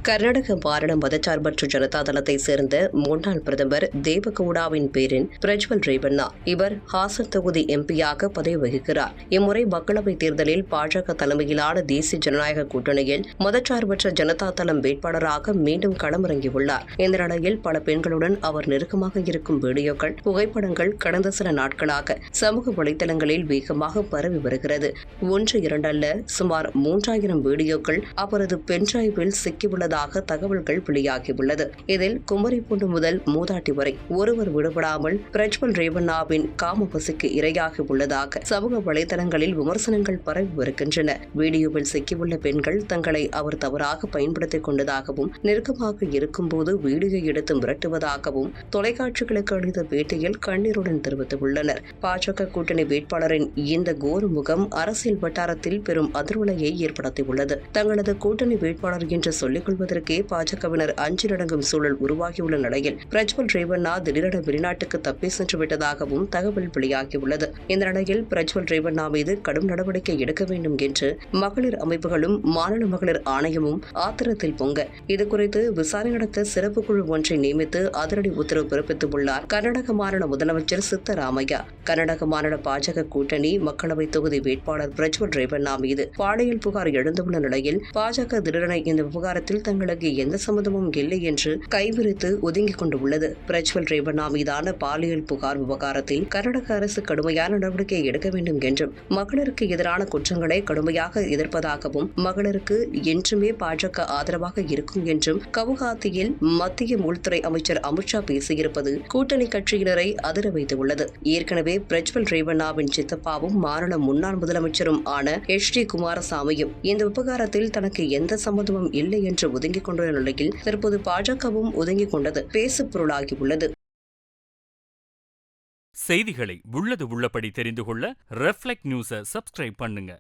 கர்நாடக மாநில மதச்சார்பற்ற ஜனதா தளத்தை சேர்ந்த முன்னாள் பிரதமர் தேவகவுடாவின் பேரன் பிரஜ்வல் ரேவண்ணா. இவர் ஹாசன் தொகுதி எம்பியாக பதவி வகிக்கிறார். இம்முறை மக்களவைத் தேர்தலில் பாஜக தலைமையிலான தேசிய ஜனநாயக கூட்டணியில் மதச்சார்பற்ற ஜனதா தளம் வேட்பாளராக மீண்டும் களமிறங்கியுள்ளார். இந்த நிலையில் பல பெண்களுடன் அவர் நெருக்கமாக இருக்கும் வீடியோக்கள், புகைப்படங்கள் கடந்த சில நாட்களாக சமூக வலைதளங்களில் வேகமாக பரவி வருகிறது. ஒன்று இரண்டல்ல, சுமார் 3000 வீடியோக்கள் அவரது பென்டிரைவில் சிக்கியுள்ளதாக தகவல்கள் வெளியாகியுள்ளது. இதில் குமரிப்பூண்டு முதல் மூதாட்டி வரை ஒருவர் விடுபடாமல் பிரஜ்வல் ரேவண்ணாவின் காமபசிக்கு இரையாகி உள்ளதாக சமூக வலைதளங்களில் விமர்சனங்கள் பரவி வருகின்றன. வீடியோவில் சிக்கியுள்ள பெண்கள் தங்களை அவர் தவறாக பயன்படுத்திக் கொண்டதாகவும், நெருக்கமாக இருக்கும்போது வீடியோ எடுத்து மிரட்டுவதாகவும் தொலைக்காட்சிகளுக்கு அளித்த பேட்டியில் கண்ணீருடன் தெரிவித்துள்ளனர். பாஜக கூட்டணி வேட்பாளரின் இந்த கோர முகம் அரசியல் வட்டாரத்தில் பெரும் அதிர்வலையை ஏற்படுத்தியுள்ளது. தங்களது கூட்டணி வேட்பாளர் என்று சொல்லிக் கொள்வதற்கே பாஜகவினர் அஞ்சு நடங்கும் சூழல் உருவாகியுள்ள நிலையில் பிரஜ்வல் ரேவண்ணா திடீரென வெளிநாட்டுக்கு தப்பி சென்று விட்டதாகவும் தகவல் வெளியாகியுள்ளது. இந்த நிலையில் பிரஜ்வல் ரேவண்ணா மீது கடும் நடவடிக்கை எடுக்க வேண்டும் என்று மகளிர் அமைப்புகளும் மாநில மகளிர் ஆணையமும் ஆத்திரத்தில் பொங்க இதுகுறித்து விசாரணை நடத்த சிறப்பு குழு ஒன்றை நியமித்து அதிரடி உத்தரவு பிறப்பித்துள்ளார் கர்நாடக மாநில முதலமைச்சர் சித்தராமையா. கர்நாடக மாநில பாஜக கூட்டணி மக்களவை தொகுதி வேட்பாளர் பிரஜ்வல் ரேவண்ணா மீது பாலியல் புகார் எழுந்துள்ள நிலையில் பாஜக திடீரென இந்த விவகாரத்தில் தங்களுக்கு எந்த சம்மதமும் இல்லை என்று கைவிரித்து ஒதுங்கிக் கொண்டுள்ளது. பிரஜ்வல் ரேவண்ணா மீதான பாலியல் புகார் விவகாரத்தில் கர்நாடக அரசு கடுமையான நடவடிக்கை எடுக்க வேண்டும் என்றும், மகளிருக்கு எதிரான குற்றங்களை கடுமையாக எதிர்ப்பதாகவும், மகளிருக்கு என்றுமே பாஜக ஆதரவாக இருக்கும் என்றும் கவுஹாத்தியில் மத்திய உள்துறை அமைச்சர் அமித்ஷா பேசியிருப்பது கூட்டணி கட்சியினரை அதிர வைத்துள்ளது. ஏற்கனவே பிரஜ்வல் ரேவண்ணாவின் சித்தப்பாவும் மாநில முன்னாள் முதலமைச்சரும் ஆன HD குமாரசாமியும் இந்த விவகாரத்தில் தனக்கு எந்த சம்மதமும் இல்லை என்று ஒதுங்கிக் கொண்டுள்ள நிலையில் தற்போது பாஜகவும் ஒதுங்கிக் கொண்டது பேசு பொருளாகியுள்ளது. செய்திகளை உள்ளது உள்ளபடி தெரிந்து கொள்ள ரெஃப்ளெக்ட் நியூஸை சப்ஸ்கிரைப் பண்ணுங்க.